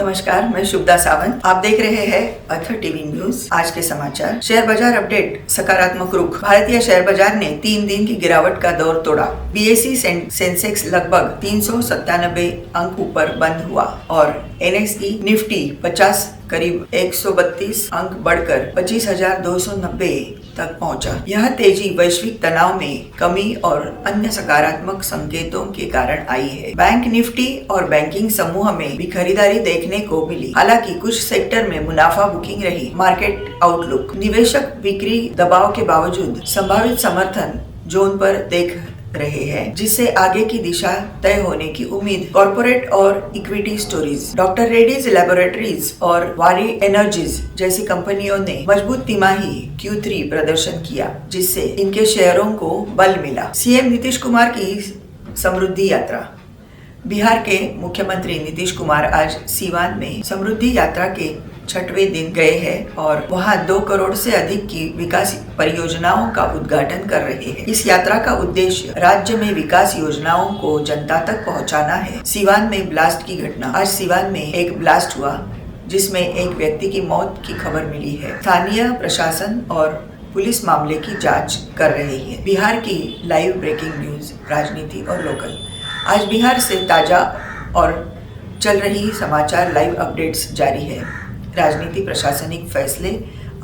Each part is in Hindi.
नमस्कार, मैं शुभदा सावंत। आप देख रहे हैं अथर टीवी न्यूज। आज के समाचार। शेयर बाजार अपडेट। सकारात्मक रुख। भारतीय शेयर बाजार ने 3 दिन की गिरावट का दौर तोड़ा। बीएसई सेंसेक्स लगभग 397 अंक ऊपर बंद हुआ और एनएसई निफ्टी 50 करीब 132 अंक बढ़कर 25,290 तक पहुंचा। यह तेजी वैश्विक तनाव में कमी और अन्य सकारात्मक संकेतों के कारण आई है। बैंक निफ्टी और बैंकिंग समूह में भी खरीदारी देखने को मिली। हालांकि कुछ सेक्टर में मुनाफा बुकिंग रही। Market outlook. निवेशक बिक्री दबाव के बावजूद संभावित समर्थन जोन पर देख रहे हैं, जिससे आगे की दिशा तय होने की उम्मीद। कॉर्पोरेट और equity stories. Doctor Reddy's laboratories और वारी एनर्जीज जैसी कंपनियों ने मजबूत तिमाही Q3 प्रदर्शन किया, जिससे इनके शेयरों को बल मिला। सीएम नीतीश कुमार की समृद्धि यात्रा। बिहार के मुख्यमंत्री नीतीश कुमार आज सीवान में समृद्धि यात्रा के 6वें दिन गए हैं और वहां 2 करोड़ से अधिक की विकास परियोजनाओं का उद्घाटन कर रहे हैं। इस यात्रा का उद्देश्य राज्य में विकास योजनाओं को जनता तक पहुंचाना है। सीवान में ब्लास्ट की घटना। आज सीवान में एक ब्लास्ट हुआ, जिसमें एक व्यक्ति की मौत की खबर मिली है। स्थानीय प्रशासन और पुलिस मामले की जांच कर रही है। बिहार की लाइव ब्रेकिंग न्यूज, राजनीति और लोकल। आज बिहार से ताजा और चल रही समाचार लाइव अपडेट्स जारी है। राजनीति, प्रशासनिक फैसले,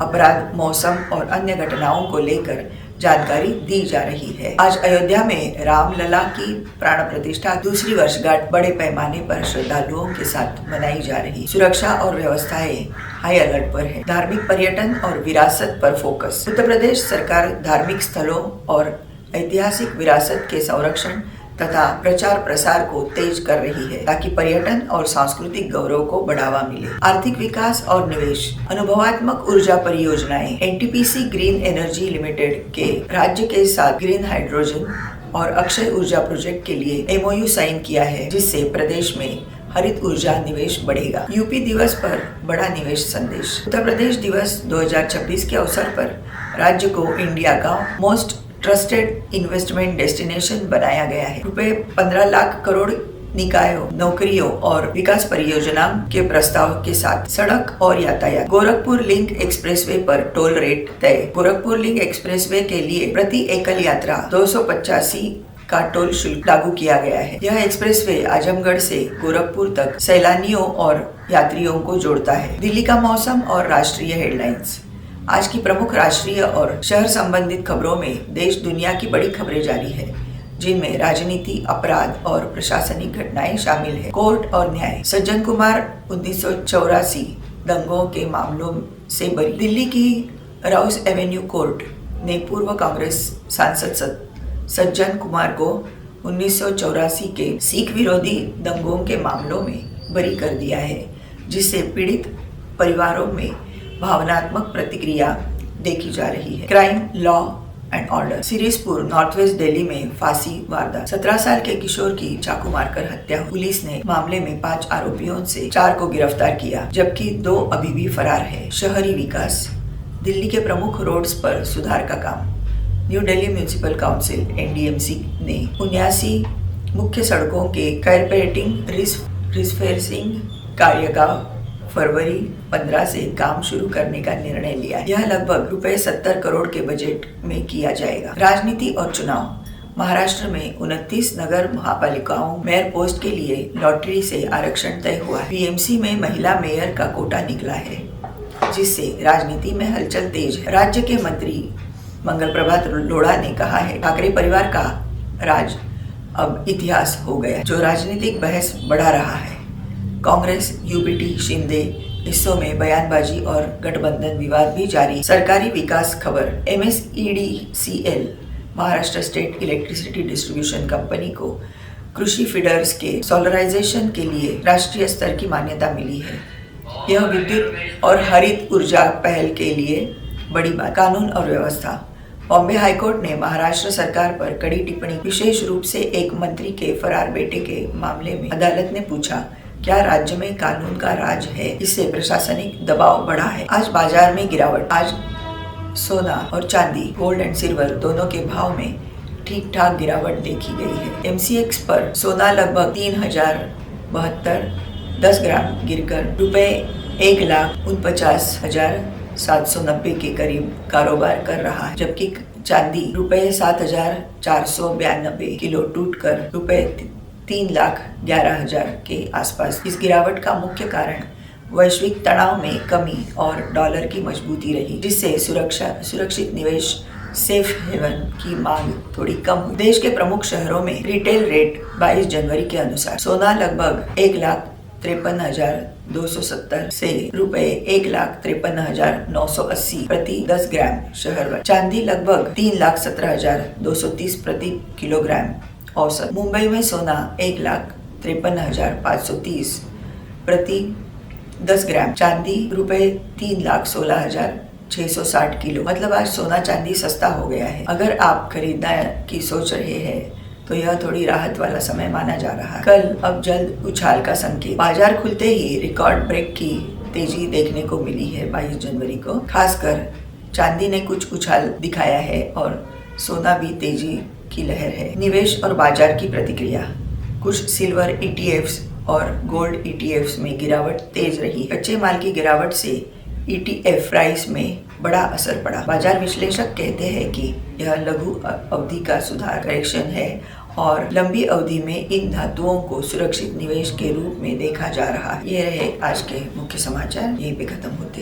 अपराध, मौसम और अन्य घटनाओं को लेकर जानकारी दी जा रही है। आज अयोध्या में रामलला की प्राण प्रतिष्ठा दूसरी वर्षगांठ बड़े पैमाने पर श्रद्धालुओं के साथ मनाई जा रही। सुरक्षा और व्यवस्थाएं हाई अलर्ट पर है। धार्मिक पर्यटन और विरासत पर फोकस। उत्तर प्रदेश सरकार धार्मिक स्थलों और ऐतिहासिक विरासत के संरक्षण तथा प्रचार प्रसार को तेज कर रही है, ताकि पर्यटन और सांस्कृतिक गौरव को बढ़ावा मिले। आर्थिक विकास और निवेश। अनुभवात्मक ऊर्जा परियोजनाएं। एनटीपीसी ग्रीन एनर्जी लिमिटेड के राज्य के साथ ग्रीन हाइड्रोजन और अक्षय ऊर्जा प्रोजेक्ट के लिए MOU साइन किया है, जिससे प्रदेश में हरित ऊर्जा निवेश बढ़ेगा। यूपी दिवस पर बड़ा निवेश संदेश। उत्तर प्रदेश दिवस 2026 के अवसर पर राज्य को इंडिया का मोस्ट ट्रस्टेड इन्वेस्टमेंट डेस्टिनेशन बनाया गया है। रुपए 15 लाख करोड़ निकायों, नौकरियों और विकास परियोजना के प्रस्ताव के साथ सड़क और यातायात। गोरखपुर लिंक एक्सप्रेसवे पर टोल रेट तय। गोरखपुर लिंक एक्सप्रेसवे के लिए प्रति एकल यात्रा 285 का टोल शुल्क लागू किया गया है। यह एक्सप्रेसवे आजमगढ़ से गोरखपुर तक सैलानियों और यात्रियों को जोड़ता है। दिल्ली का मौसम और राष्ट्रीय हेडलाइंस। आज की प्रमुख राष्ट्रीय और शहर संबंधित खबरों में देश दुनिया की बड़ी खबरें जारी है, जिनमें राजनीति, अपराध और प्रशासनिक घटनाएं शामिल है। कोर्ट और न्याय। सज्जन कुमार 1984 दंगों के मामलों से बरी। दिल्ली की राउस एवेन्यू कोर्ट ने पूर्व कांग्रेस सांसद सज्जन कुमार को 1984 के सिख विरोधी दंगों के मामलों में बरी कर दिया है, जिससे पीड़ित परिवारों में भावनात्मक प्रतिक्रिया देखी जा रही है। Crime, law and order. Sirsapur, north west Delhi में फांसी वारदात। 17 साल के किशोर की चाकू मारकर हत्या। पुलिस ने मामले में 5 आरोपियों से 4 को गिरफ्तार किया, जबकि 2 अभी भी फरार है। शहरी विकास। दिल्ली के प्रमुख रोड्स पर सुधार का काम। New Delhi municipal council NDMC ने 79 मुख्य सड़कों के कारपेटिंग, रिसफेसिंग कार्य का फरवरी 15 से काम शुरू करने का निर्णय लिया। यह लगभग रुपए 70 करोड़ के बजट में किया जाएगा। राजनीति और चुनाव। महाराष्ट्र में 29 नगर महापालिकाओं मेयर पोस्ट के लिए लॉटरी से आरक्षण तय हुआ है। BMC में महिला मेयर का कोटा निकला है, जिससे राजनीति में हलचल तेज है। राज्य के मंत्री मंगल प्रभात लोढ़ा ने कहा है, ठाकरे परिवार का राज अब इतिहास हो गया, जो राजनीतिक बहस बढ़ा रहा है। कांग्रेस, UPT, शिंदे हिस्सों में बयानबाजी और गठबंधन विवाद भी जारी। सरकारी विकास खबर। MSEDCL Maharashtra state electricity distribution company को कृषि फीडर्स के सोलराइजेशन के लिए राष्ट्रीय स्तर की मान्यता मिली है। यह विद्युत और हरित ऊर्जा पहल के लिए बड़ी बात। कानून और व्यवस्था। बॉम्बे हाईकोर्ट ने महाराष्ट्र सरकार पर कड़ी टिप्पणी। विशेष रूप से एक मंत्री के फरार बेटे के मामले में अदालत ने पूछा, क्या राज्य में कानून का राज है? इससे प्रशासनिक दबाव बढ़ा है। आज बाजार में गिरावट। आज सोना और चांदी, गोल्ड एंड सिल्वर दोनों के भाव में ठीक ठाक गिरावट देखी गई है। MCX पर सोना लगभग 3072 10 ग्राम गिरकर रुपए 1,49,790 के करीब कारोबार कर रहा है, जबकि चांदी रुपए 7,492 किलो टूटकर रुपए 3,11,000 के आसपास। इस गिरावट का मुख्य कारण वैश्विक तनाव में कमी और डॉलर की मजबूती रही, जिससे सुरक्षित निवेश सेफ हेवन की मांग थोड़ी कम हुई। देश के प्रमुख शहरों में रिटेल रेट 22 जनवरी के अनुसार सोना लगभग 1,53,270 से रुपए 1,53,980 प्रति 10 ग्राम शहर, चांदी लगभग 3,17,230 प्रति किलोग्राम औसत। मुंबई में सोना 1,53,530 प्रति 10 ग्राम, चांदी रुपए 3,16,660 किलो। मतलब आज सोना चांदी सस्ता हो गया है। अगर आप खरीदना की सोच रहे हैं तो यह थोड़ी राहत वाला समय माना जा रहा है। कल अब जल्द उछाल का संकेत। बाजार खुलते ही रिकॉर्ड ब्रेक की तेजी देखने को मिली है 22 जनवरी को। खासकर चांदी ने कुछ उछाल दिखाया है और सोना भी तेजी की लहर है। निवेश और बाजार की प्रतिक्रिया। कुछ सिल्वर ETFs और गोल्ड ETFs में गिरावट तेज रही। कच्चे माल की गिरावट से ETF प्राइस में बड़ा असर पड़ा। बाजार विश्लेषक कहते हैं कि यह लघु अवधि का सुधार करेक्शन है और लंबी अवधि में इन धातुओं को सुरक्षित निवेश के रूप में देखा जा रहा है। ये रहे आज के मुख्य समाचार, यहीं पे खत्म होते हैं।